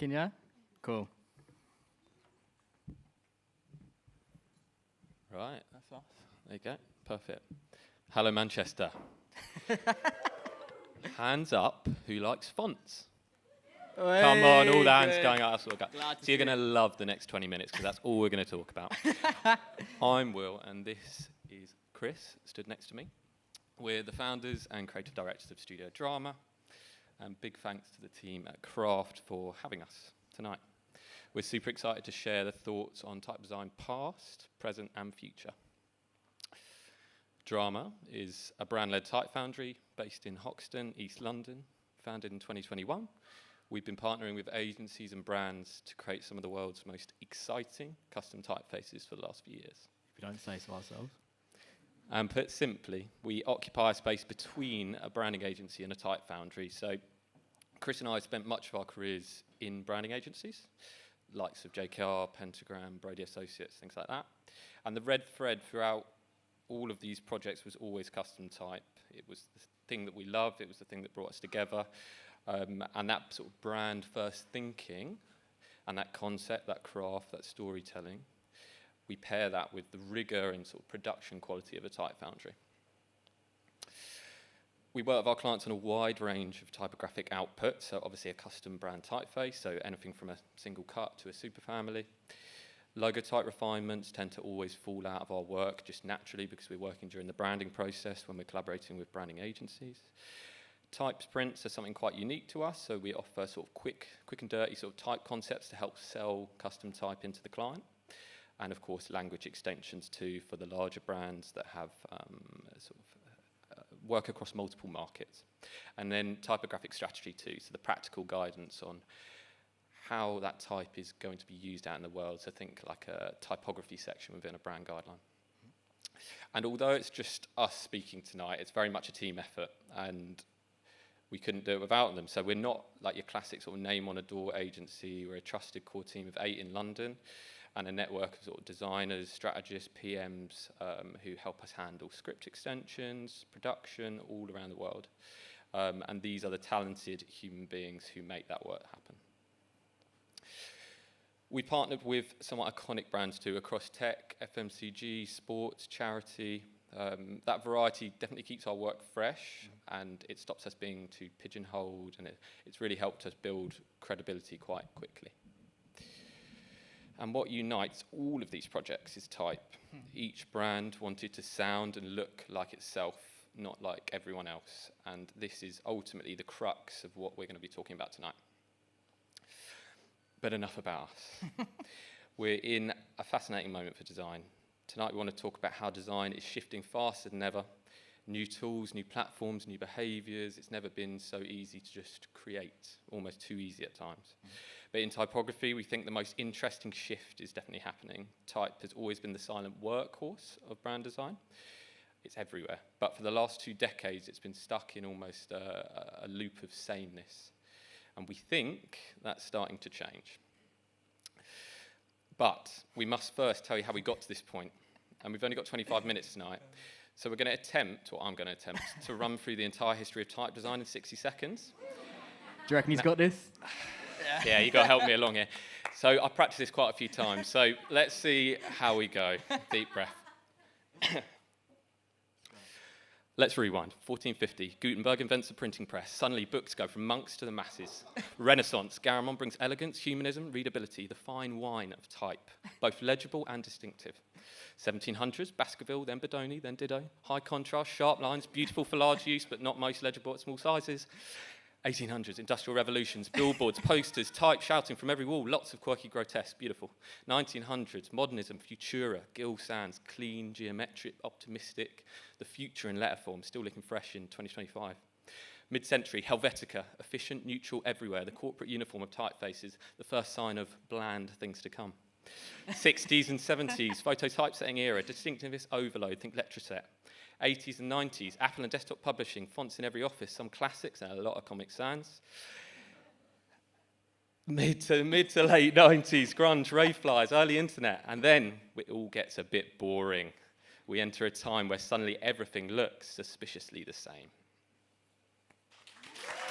working, yeah? Cool. Right, that's us. There you go. Perfect. Hello, Manchester. Hands up, who likes fonts? Come on, all the hands going up. So you're going to love the next 20 minutes because that's all we're going to talk about. I'm Will, and this is Chris, stood next to me. We're the founders and creative directors of Studio Drama, and big thanks to the team at Craft for having us tonight. We're super excited to share the thoughts on type design past, present, and future. Drama is a brand-led type foundry based in Hoxton, East London, founded in 2021. We've been partnering with agencies and brands to create some of the world's most exciting custom typefaces for the last few years. If we don't say so ourselves. And put simply, we occupy a space between a branding agency and a type foundry. So Chris and I spent much of our careers in branding agencies, likes of JKR, Pentagram, Brady Associates, things like that. And the red thread throughout all of these projects was always custom type. It was the thing that we loved, it was the thing that brought us together. And that sort of brand first thinking and that concept, that craft, that storytelling, we pair that with the rigor and sort of production quality of a type foundry. We work with our clients on a wide range of typographic output, so obviously a custom brand typeface, so anything from a single cut to a superfamily. Logo type refinements tend to always fall out of our work just naturally because we're working during the branding process when we're collaborating with branding agencies. Type prints are something quite unique to us, so we offer sort of quick and dirty sort of type concepts to help sell custom type into the client. And of course, language extensions too for the larger brands that have work across multiple markets. And then typographic strategy too, so the practical guidance on how that type is going to be used out in the world. So think like a typography section within a brand guideline. And although it's just us speaking tonight, it's very much a team effort, and we couldn't do it without them. So we're not like your classic sort of name on a door agency. We're a trusted core team of 8 in London and a network of sort of designers, strategists, PMs who help us handle script extensions, production, all around the world. And these are the talented human beings who make that work happen. We partnered with somewhat iconic brands too across tech, FMCG, sports, charity. That variety definitely keeps our work fresh, and it stops us being too pigeonholed, and it's really helped us build credibility quite quickly. And what unites all of these projects is type. Each brand wanted to sound and look like itself, not like everyone else, and this is ultimately the crux of what we're going to be talking about tonight. But enough about us. We're in a fascinating moment for design. Tonight we want to talk about how design is shifting faster than ever. New tools, new platforms, new behaviours. It's never been so easy to just create, almost too easy at times. But in typography, we think the most interesting shift is definitely happening. Type has always been the silent workhorse of brand design. It's everywhere. But for the last 2 decades, it's been stuck in almost a loop of sameness. And we think that's starting to change. But we must first tell you how we got to this point. And we've only got 25 minutes tonight. So we're going to attempt, or I'm going to attempt, to run through the entire history of type design in 60 seconds. Do you reckon he's got this? Yeah, you've got to help me along here. So I've practiced this quite a few times. So let's see how we go. Deep breath. Let's rewind. 1450, Gutenberg invents the printing press. Suddenly, books go from monks to the masses. Renaissance, Garamond brings elegance, humanism, readability, the fine wine of type, both legible and distinctive. 1700s, Baskerville, then Bodoni, then Ditto. High contrast, sharp lines, beautiful for large use, but not most legible at small sizes. 1800s, industrial revolutions, billboards, posters, type shouting from every wall, lots of quirky, grotesque, beautiful. 1900s, modernism, Futura, Gill Sans, clean, geometric, optimistic, the future in letter form, still looking fresh in 2025. Mid-century, Helvetica, efficient, neutral, everywhere, the corporate uniform of typefaces, the first sign of bland things to come. 60s and 70s, photo typesetting era, distinctivist overload, think Letraset. 80s and 90s, Apple and desktop publishing, fonts in every office, some classics and a lot of Comic Sans. Mid to late 90s, grunge, rave flyers, early internet, and then it all gets a bit boring. We enter a time where suddenly everything looks suspiciously the same.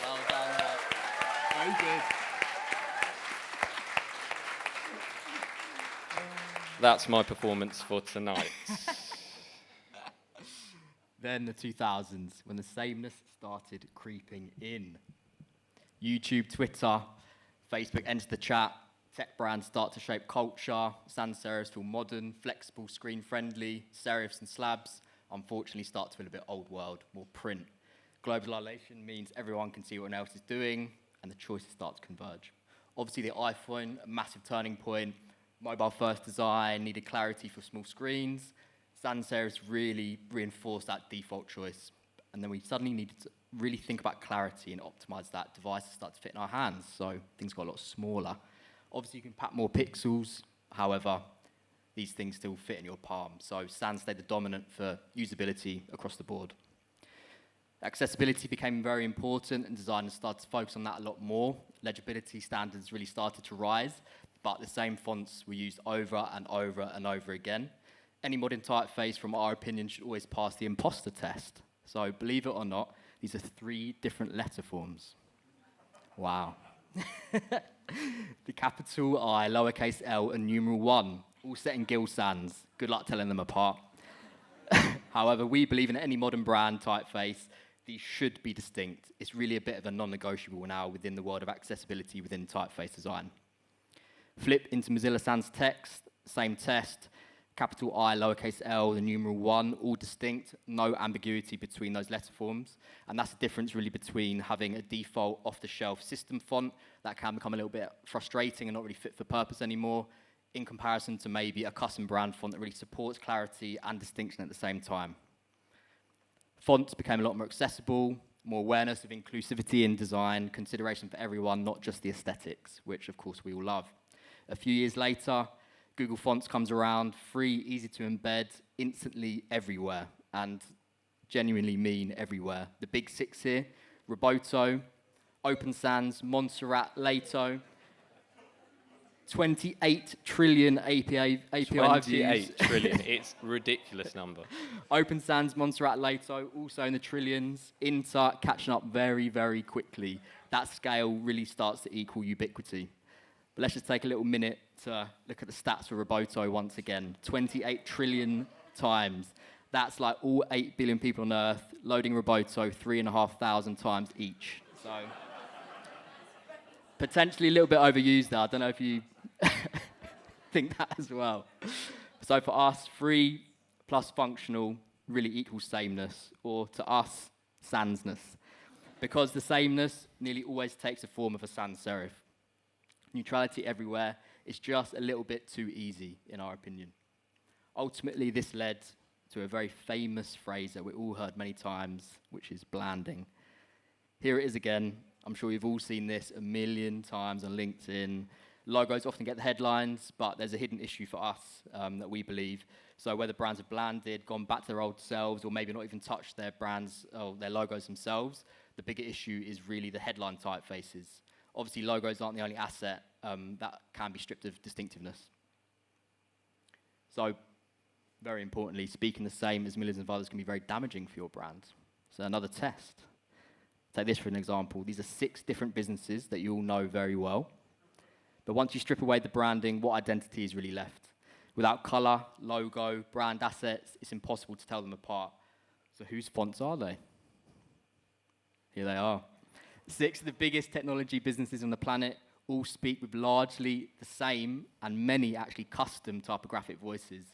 Well done, Nott. Very good. That's my performance for tonight. Then the 2000s, when the sameness started creeping in. YouTube, Twitter, Facebook entered the chat. Tech brands start to shape culture. Sans serifs feel modern, flexible, screen-friendly. Serifs and slabs, unfortunately, start to feel a bit old world, more print. Globalization means everyone can see what everyone else is doing, and the choices start to converge. Obviously, the iPhone, a massive turning point. Mobile-first design, needed clarity for small screens. Sans serifs really reinforced that default choice. And then we suddenly needed to really think about clarity and optimize that. Devices start to fit in our hands, so things got a lot smaller. Obviously, you can pack more pixels. However, these things still fit in your palm. So sans stayed the dominant for usability across the board. Accessibility became very important, and designers started to focus on that a lot more. Legibility standards really started to rise, but the same fonts were used over and over and over again. Any modern typeface, from our opinion, should always pass the imposter test. So believe it or not, these are 3 different letter forms. Wow. The capital I, lowercase l, and numeral 1, all set in Gill Sans. Good luck telling them apart. However, we believe in any modern brand typeface, these should be distinct. It's really a bit of a non-negotiable now within the world of accessibility within typeface design. Flip into Mozilla Sans text, same test. Capital I, lowercase l, the numeral 1, all distinct, no ambiguity between those letter forms. And that's the difference really between having a default off-the-shelf system font that can become a little bit frustrating and not really fit for purpose anymore, in comparison to maybe a custom brand font that really supports clarity and distinction at the same time. Fonts became a lot more accessible, more awareness of inclusivity in design, consideration for everyone, not just the aesthetics, which of course we all love. A few years later, Google Fonts comes around, free, easy to embed, instantly everywhere, and genuinely mean everywhere. The big 6 here: Roboto, Open Sans, Montserrat, Lato. 28 trillion API 28 views. trillion. It's a ridiculous number. Open Sans, Montserrat, Lato, also in the trillions. Inter catching up very, very quickly. That scale really starts to equal ubiquity. But let's just take a little minute to look at the stats for Roboto once again. 28 trillion times. That's like all 8 billion people on Earth loading Roboto 3,500 times each. So potentially a little bit overused there. I don't know if you think that as well. So for us, free plus functional really equals sameness, or to us, sansness. Because the sameness nearly always takes the form of a sans serif. Neutrality everywhere is just a little bit too easy, in our opinion. Ultimately, this led to a very famous phrase that we all heard many times, which is blanding. Here it is again. I'm sure you've all seen this a million times on LinkedIn. Logos often get the headlines, but there's a hidden issue for us that we believe. So whether brands have blanded, gone back to their old selves, or maybe not even touched their brands or their logos themselves, the bigger issue is really the headline typefaces. Obviously, logos aren't the only asset that can be stripped of distinctiveness. So, very importantly, speaking the same as millions of others can be very damaging for your brand. So another test. Take this for an example. These are 6 different businesses that you all know very well. But once you strip away the branding, what identity is really left? Without color, logo, brand assets, it's impossible to tell them apart. So whose fonts are they? Here they are. 6 of the biggest technology businesses on the planet all speak with largely the same and many actually custom typographic voices.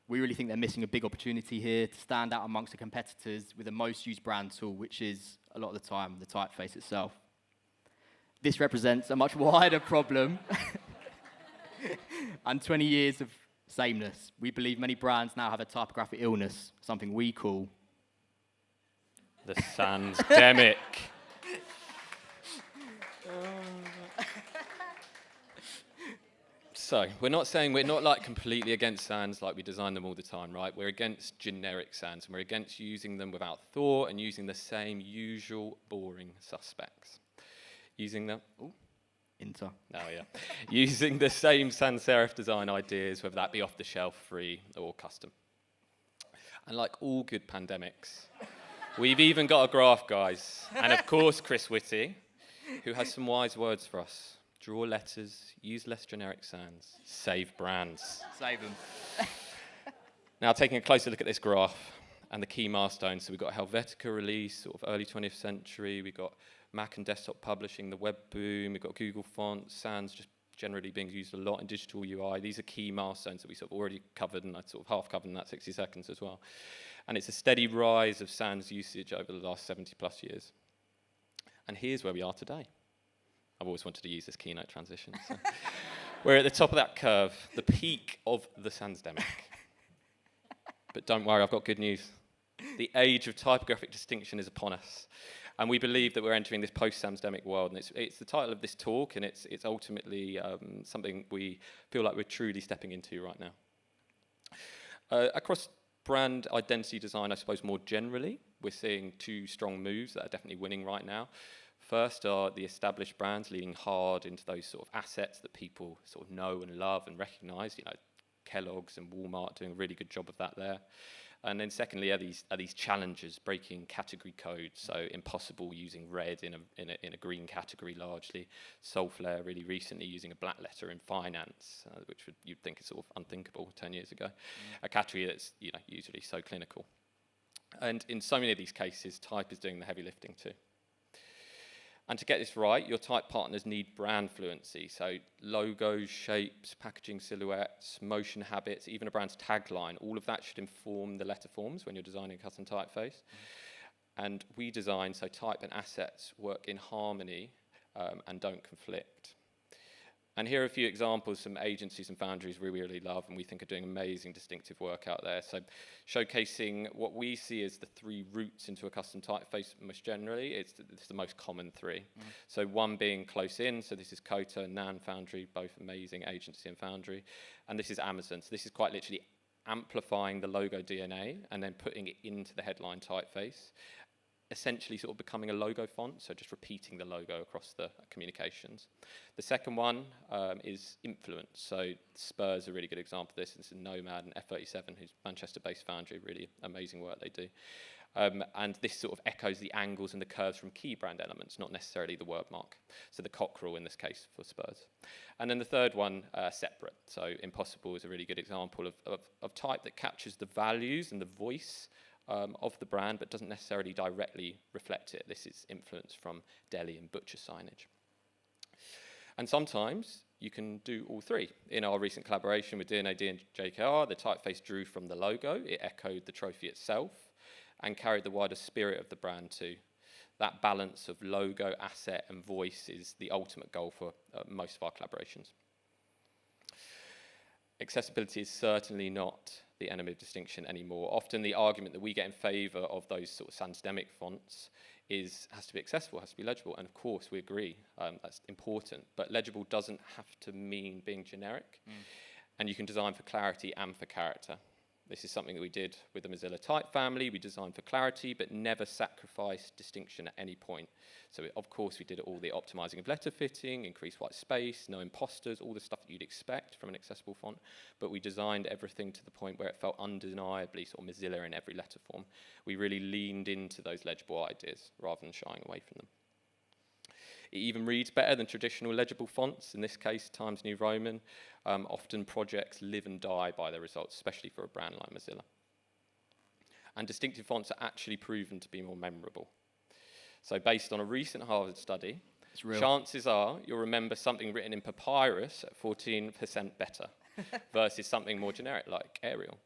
We really think they're missing a big opportunity here to stand out amongst the competitors with the most used brand tool, which is, a lot of the time, the typeface itself. This represents a much wider problem and 20 years of sameness. We believe many brands now have a typographic illness, something we call the Sansdemic. So, we're not saying we're not like completely against sans, like we design them all the time, right? We're against generic sans, and we're against using them without thought and using the same usual boring suspects. Using the using the same sans serif design ideas, whether that be off the shelf, free, or custom. And like all good pandemics, we've even got a graph, guys, and of course Chris Whitty, who has some wise words for us. Draw letters, use less generic sans, save brands. Save them. Now, taking a closer look at this graph and the key milestones. So we've got Helvetica release, sort of early 20th century. We've got Mac and desktop publishing, the web boom. We've got Google fonts, sans just generally being used a lot in digital UI. These are key milestones that we sort of already covered, and I sort of half covered in that 60 seconds as well. And it's a steady rise of sans usage over the last 70 plus years. And here's where we are today. I've always wanted to use this keynote transition. So. We're at the top of that curve, the peak of the sansdemic. But don't worry, I've got good news. The age of typographic distinction is upon us. And we believe that we're entering this post-sansdemic world. And it's the title of this talk, and it's ultimately something we feel like we're truly stepping into right now. Across brand identity design, I suppose more generally, we're seeing two strong moves that are definitely winning right now. First are the established brands leaning hard into those sort of assets that people sort of know and love and recognize. You know, Kellogg's and Walmart doing a really good job of that there. And then secondly are these challengers breaking category codes. So Impossible using red in a green category largely. Soulflare really recently using a black letter in finance, which you'd think is sort of unthinkable 10 years ago. A category that's usually so clinical. And in so many of these cases, type is doing the heavy lifting too. And to get this right, your type partners need brand fluency. So logos, shapes, packaging silhouettes, motion habits, even a brand's tagline, all of that should inform the letter forms when you're designing a custom typeface. And we design so type and assets work in harmony and don't conflict. And here are a few examples, some agencies and foundries we really love and we think are doing amazing distinctive work out there. So showcasing what we see as the three routes into a custom typeface most generally. It's the most common three. So one being close in, so this is Kota and Nan Foundry, both amazing agency and foundry. And this is Amazon, so this is quite literally amplifying the logo DNA and then putting it into the headline typeface. Essentially sort of becoming a logo font, so just repeating the logo across the communications. The second one is influence. So Spurs are a really good example of this. This is Nomad and F37, who's Manchester-based foundry, really amazing work they do. And this sort of echoes the angles and the curves from key brand elements, not necessarily the word mark. So the cockerel in this case for Spurs. And then the third one, separate. So Impossible is a really good example of type that captures the values and the voice of the brand, but doesn't necessarily directly reflect it. This is influence from deli and butcher signage. And sometimes you can do all three. In our recent collaboration with D&AD and JKR, the typeface drew from the logo, it echoed the trophy itself, and carried the wider spirit of the brand too. That balance of logo, asset, and voice is the ultimate goal for most of our collaborations. Accessibility is certainly not the enemy of distinction anymore. Often the argument that we get in favour of those sort of sansdemic fonts has to be accessible, has to be legible, and of course we agree, that's important, but legible doesn't have to mean being generic, and you can design for clarity and for character. This is something that we did with the Mozilla type family. We designed for clarity, but never sacrificed distinction at any point. So of course we did all the optimizing of letter fitting, increased white space, no imposters, all the stuff that you'd expect from an accessible font. But we designed everything to the point where it felt undeniably sort of Mozilla in every letter form. We really leaned into those legible ideas rather than shying away from them. It even reads better than traditional legible fonts, in this case Times New Roman. Often projects live and die by their results, especially for a brand like Mozilla. And distinctive fonts are actually proven to be more memorable. So based on a recent Harvard study, chances are you'll remember something written in papyrus at 14% better versus something more generic like Arial.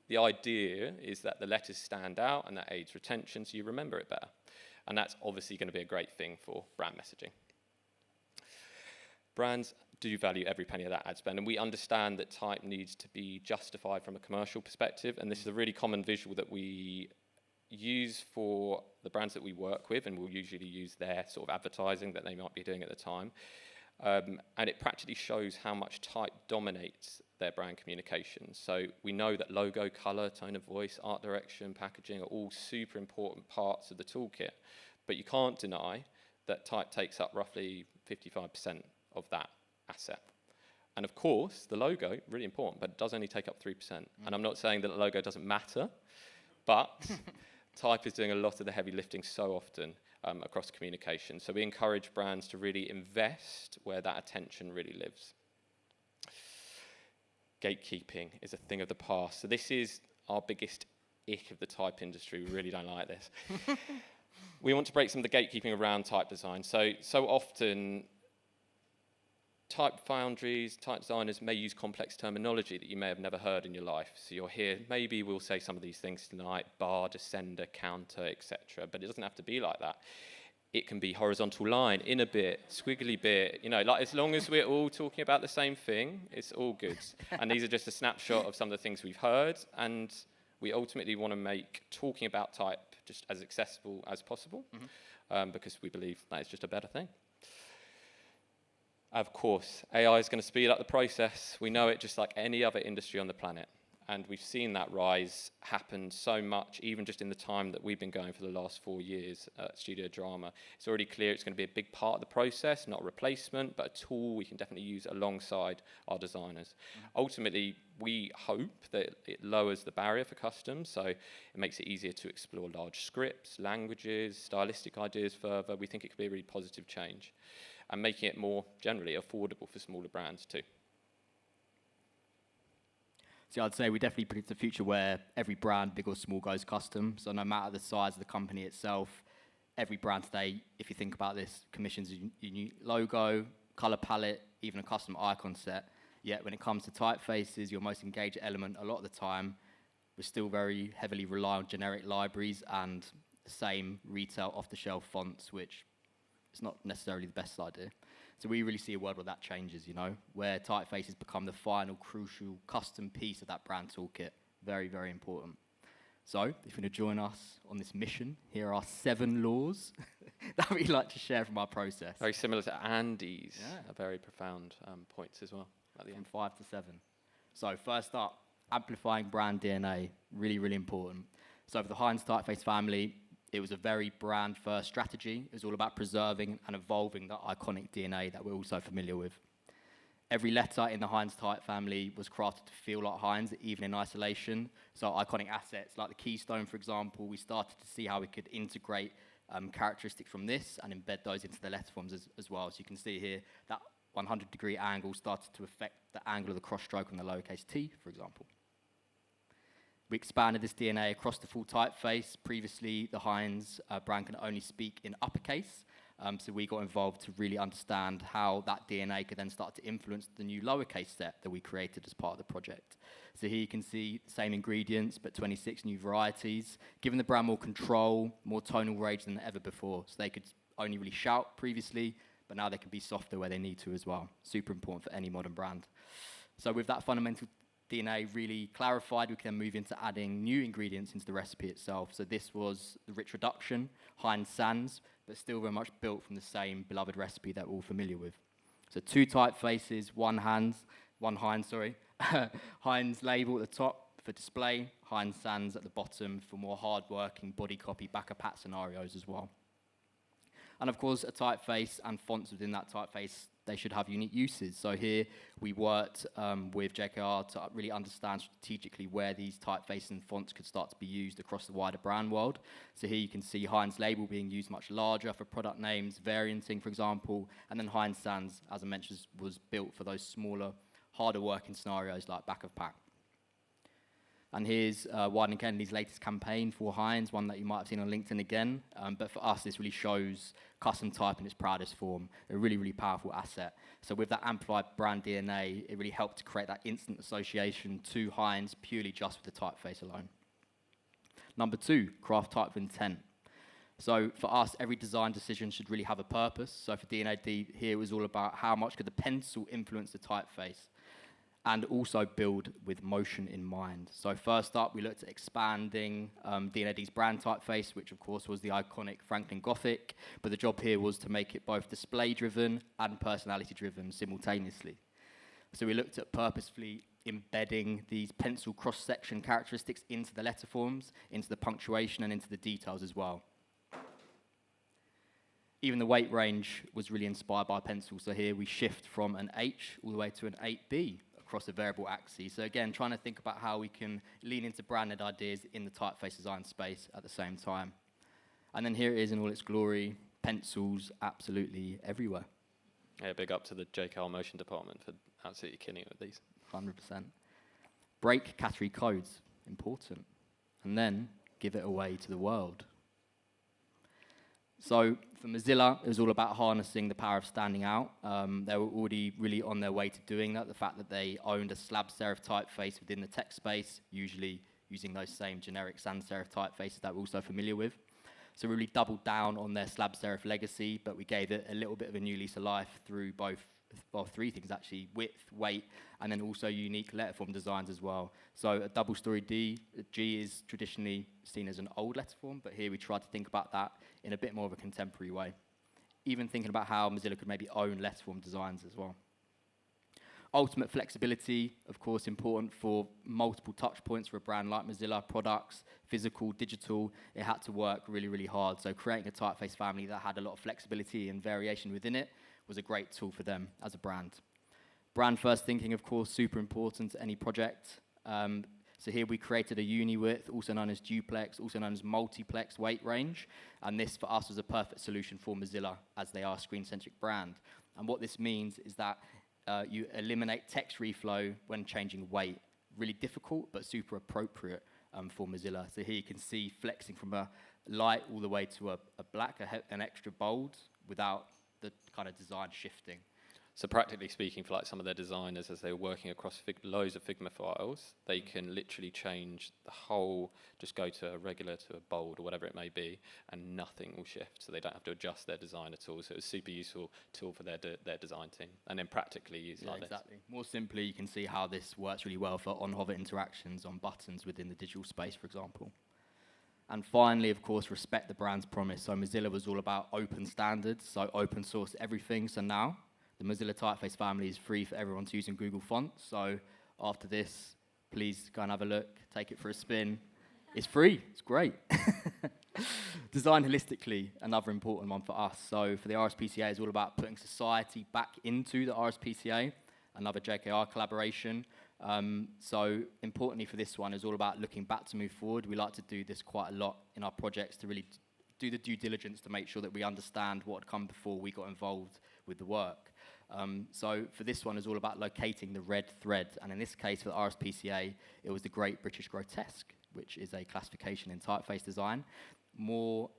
The idea is that the letters stand out and that aids retention, so you remember it better. And that's obviously going to be a great thing for brand messaging. Brands do value every penny of that ad spend, and we understand that type needs to be justified from a commercial perspective, and this is a really common visual that we use for the brands that we work with, and we'll usually use their sort of advertising that they might be doing at the time. And it practically shows how much type dominates their brand communications. So we know that logo, color, tone of voice, art direction, packaging are all super important parts of the toolkit, but you can't deny that type takes up roughly 55% of that asset. And of course, the logo, really important, but it does only take up 3%. And I'm not saying that the logo doesn't matter, but type is doing a lot of the heavy lifting so often, across communication. So we encourage brands to really invest where that attention really lives. Gatekeeping is a thing of the past. So this is our biggest ick of the type industry. We really don't like this. We want to break some of the gatekeeping around type design. So often, type foundries, type designers may use complex terminology that you may have never heard in your life. So you'll hear, maybe we'll say some of these things tonight, bar, descender, counter, etc. But it doesn't have to be like that. It can be horizontal line, inner bit, squiggly bit, like as long as we're all talking about the same thing, it's all good. And these are just a snapshot of some of the things we've heard, and we ultimately want to make talking about type just as accessible as possible, because we believe that is just a better thing. Of course, AI is going to speed up the process. We know it just like any other industry on the planet. And we've seen that rise happen so much, even just in the time that we've been going for the last 4 years at Studio Drama. It's already clear it's going to be a big part of the process, not a replacement, but a tool we can definitely use alongside our designers. Ultimately, we hope that it lowers the barrier for custom, so it makes it easier to explore large scripts, languages, stylistic ideas further. We think it could be a really positive change, and making it more generally affordable for smaller brands too. So I'd say we definitely predict a future where every brand, big or small, goes custom. So no matter the size of the company itself, every brand today, if you think about this, commissions a unique logo, color palette, even a custom icon set. Yet when it comes to typefaces, your most engaged element, a lot of the time, we still very heavily rely on generic libraries and the same retail off-the-shelf fonts, which is not necessarily the best idea. So we really see a world where that changes, where typefaces become the final crucial custom piece of that brand toolkit. Very, very important. So if you're going to join us on this mission, here are 7 laws that we'd like to share from our process. Very similar to Andy's, very profound points as well at the end. From 5 to 7. So first up, amplifying brand DNA, really, really important. So for the Heinz typeface family, it was a very brand-first strategy. It was all about preserving and evolving that iconic DNA that we're all so familiar with. Every letter in the Heinz type family was crafted to feel like Heinz, even in isolation. So iconic assets like the keystone, for example, we started to see how we could integrate characteristics from this and embed those into the letter forms as well. So you can see here that 100-degree angle started to affect the angle of the cross stroke on the lowercase t, for example. We expanded this DNA across the full typeface. Previously, the Heinz brand can only speak in uppercase, so we got involved to really understand how that DNA could then start to influence the new lowercase set that we created as part of the project. So here you can see the same ingredients, but 26 new varieties, giving the brand more control, more tonal range than ever before. So they could only really shout previously, but now they can be softer where they need to as well. Super important for any modern brand. So with that fundamental DNA really clarified, we can then move into adding new ingredients into the recipe itself. So this was the rich reduction, Heinz Sans, but still very much built from the same beloved recipe that we're all familiar with. So 2 typefaces, one Heinz, Heinz label at the top for display, Heinz Sans at the bottom for more hard-working body copy back-of-pat scenarios as well. And of course, a typeface and fonts within that typeface, they should have unique uses. So here we worked with JKR to really understand strategically where these typefaces and fonts could start to be used across the wider brand world. So here you can see Heinz label being used much larger for product names, varianting, for example, and then Heinz Sans, as I mentioned, was built for those smaller, harder working scenarios like back of pack. And here's Wieden & Kennedy's latest campaign for Heinz, one that you might have seen on LinkedIn again. But for us, this really shows custom type in its proudest form, a really, really powerful asset. So with that amplified brand DNA, it really helped to create that instant association to Heinz purely just with the typeface alone. Number 2, craft type with intent. So for us, every design decision should really have a purpose. So for D&AD, here it was all about how much could the pencil influence the typeface, and also build with motion in mind. So first up, we looked at expanding D&AD's brand typeface, which of course was the iconic Franklin Gothic, but the job here was to make it both display-driven and personality-driven simultaneously. So we looked at purposefully embedding these pencil cross-section characteristics into the letter forms, into the punctuation, and into the details as well. Even the weight range was really inspired by pencil. So here we shift from an H all the way to an 8B across a variable axis. So again, trying to think about how we can lean into branded ideas in the typeface design space at the same time. And then here it is in all its glory, pencils absolutely everywhere. Yeah, big up to the JKR motion department for absolutely killing it with these. 100%. Break category codes, important. And then give it away to the world. So for Mozilla, it was all about harnessing the power of standing out. They were already really on their way to doing that. The fact that they owned a slab serif typeface within the text space, usually using those same generic sans serif typefaces that we're also familiar with. So we really doubled down on their slab serif legacy, but we gave it a little bit of a new lease of life through three things actually: width, weight, and then also unique letterform designs as well. So a double-story G is traditionally seen as an old letterform, but here we tried to think about that in a bit more of a contemporary way. Even thinking about how Mozilla could maybe own letterform designs as well. Ultimate flexibility, of course, important for multiple touch points for a brand like Mozilla, products, physical, digital. It had to work really, really hard. So creating a typeface family that had a lot of flexibility and variation within it was a great tool for them as a brand. Brand first thinking, of course, super important to any project. So here we created a uni-width, also known as duplex, also known as multiplex weight range. And this, for us, was a perfect solution for Mozilla, as they are a screen-centric brand. And what this means is that you eliminate text reflow when changing weight. Really difficult, but super appropriate for Mozilla. So here you can see flexing from a light all the way to a black, an extra bold, without the kind of design shifting. So practically speaking, for like some of their designers, as they're working across loads of Figma files, they can literally change the whole, just go to a regular to a bold or whatever it may be, and nothing will shift. So they don't have to adjust their design at all. So it's a super useful tool for their design team. And then practically use like exactly. More simply, you can see how this works really well for on-hover interactions on buttons within the digital space, for example. And finally, of course, respect the brand's promise. So Mozilla was all about open standards, so open source everything. So now the Mozilla typeface family is free for everyone to use in Google Fonts. So after this, please go and have a look, take it for a spin. It's free, it's great. Design holistically, another important one for us. So for the RSPCA, it's all about putting society back into the RSPCA, another JKR collaboration. So importantly for this one, is all about looking back to move forward. We like to do this quite a lot in our projects to really do the due diligence to make sure that we understand what had come before we got involved with the work. So for this one, it's all about locating the red thread. And in this case, for the RSPCA, it was the Great British Grotesque, which is a classification in typeface design. More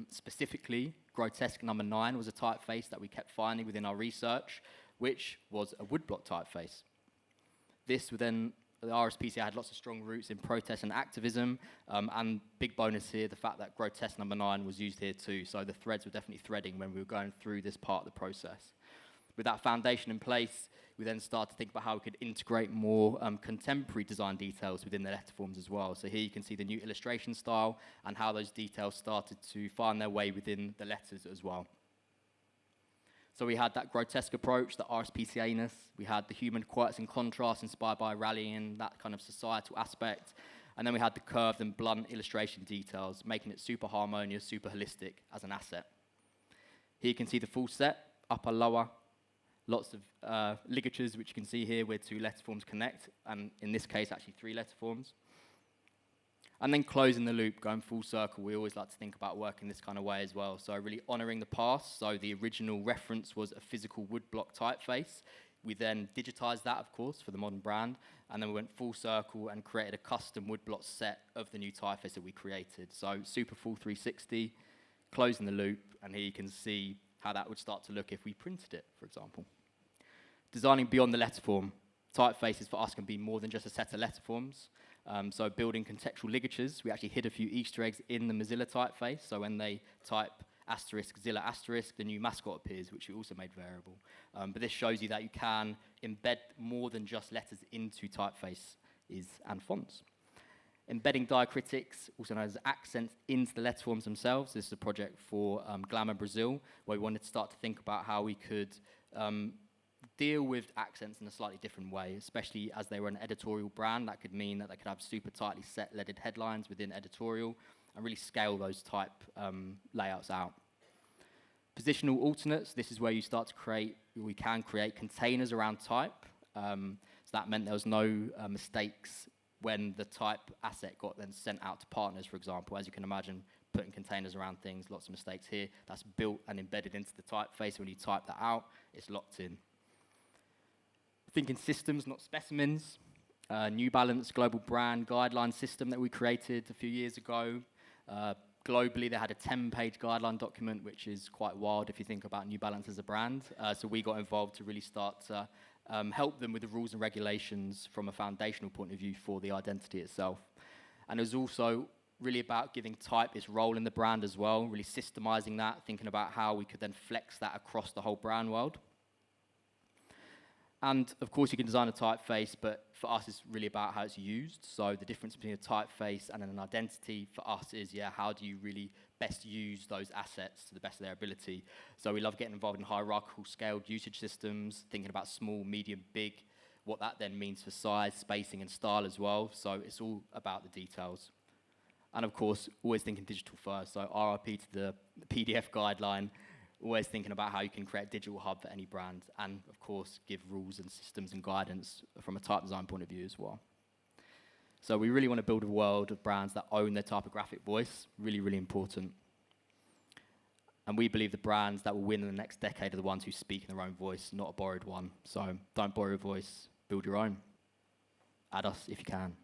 specifically, Grotesque number 9 was a typeface that we kept finding within our research, which was a woodblock typeface. This would then, the RSPCA had lots of strong roots in protest and activism, and big bonus here, the fact that Grotesque number 9 was used here too, so the threads were definitely threading when we were going through this part of the process. With that foundation in place, we then started to think about how we could integrate more contemporary design details within the letterforms as well. So here you can see the new illustration style and how those details started to find their way within the letters as well. So we had that grotesque approach, the RSPCA-ness. We had the human quirks and contrasts inspired by rallying, that kind of societal aspect. And then we had the curved and blunt illustration details, making it super harmonious, super holistic as an asset. Here you can see the full set, upper, lower, lots of ligatures, which you can see here where 2 letterforms connect, and in this case, actually 3 letterforms. And then closing the loop, going full circle, we always like to think about working this kind of way as well. So really honouring the past. So the original reference was a physical woodblock typeface. We then digitized that, of course, for the modern brand. And then we went full circle and created a custom woodblock set of the new typeface that we created. So super full 360, closing the loop. And here you can see how that would start to look if we printed it, for example. Designing beyond the letterform. Typefaces for us can be more than just a set of letterforms. So building contextual ligatures, we actually hid a few Easter eggs in the Mozilla typeface. So when they type *Zilla *, the new mascot appears, which we also made variable. But this shows you that you can embed more than just letters into typefaces and fonts. Embedding diacritics, also known as accents, into the letterforms themselves. This is a project for Glamour Brazil, where we wanted to start to think about how we could deal with accents in a slightly different way, especially as they were an editorial brand. That could mean that they could have super tightly set leaded headlines within editorial and really scale those type layouts out. Positional alternates, this is where you start to create, we can create containers around type. So that meant there was no mistakes when the type asset got then sent out to partners, for example, as you can imagine, putting containers around things, lots of mistakes here, that's built and embedded into the typeface. When you type that out, it's locked in. Thinking systems, not specimens. New Balance global brand guideline system that we created a few years ago. Globally, they had a 10-page guideline document, which is quite wild if you think about New Balance as a brand. So we got involved to really start to help them with the rules and regulations from a foundational point of view for the identity itself. And it was also really about giving type its role in the brand as well, really systemizing that, thinking about how we could then flex that across the whole brand world. And of course, you can design a typeface, but for us, it's really about how it's used. So the difference between a typeface and an identity for us is, how do you really best use those assets to the best of their ability? So we love getting involved in hierarchical scaled usage systems, thinking about small, medium, big, what that then means for size, spacing, and style as well. So it's all about the details. And of course, always thinking digital first. So RIP to the PDF guideline, always thinking about how you can create a digital hub for any brand, and of course give rules and systems and guidance from a type design point of view as well. So we really want to build a world of brands that own their typographic voice, really, really important. And we believe the brands that will win in the next decade are the ones who speak in their own voice, not a borrowed one. So don't borrow a voice, build your own. Add us if you can.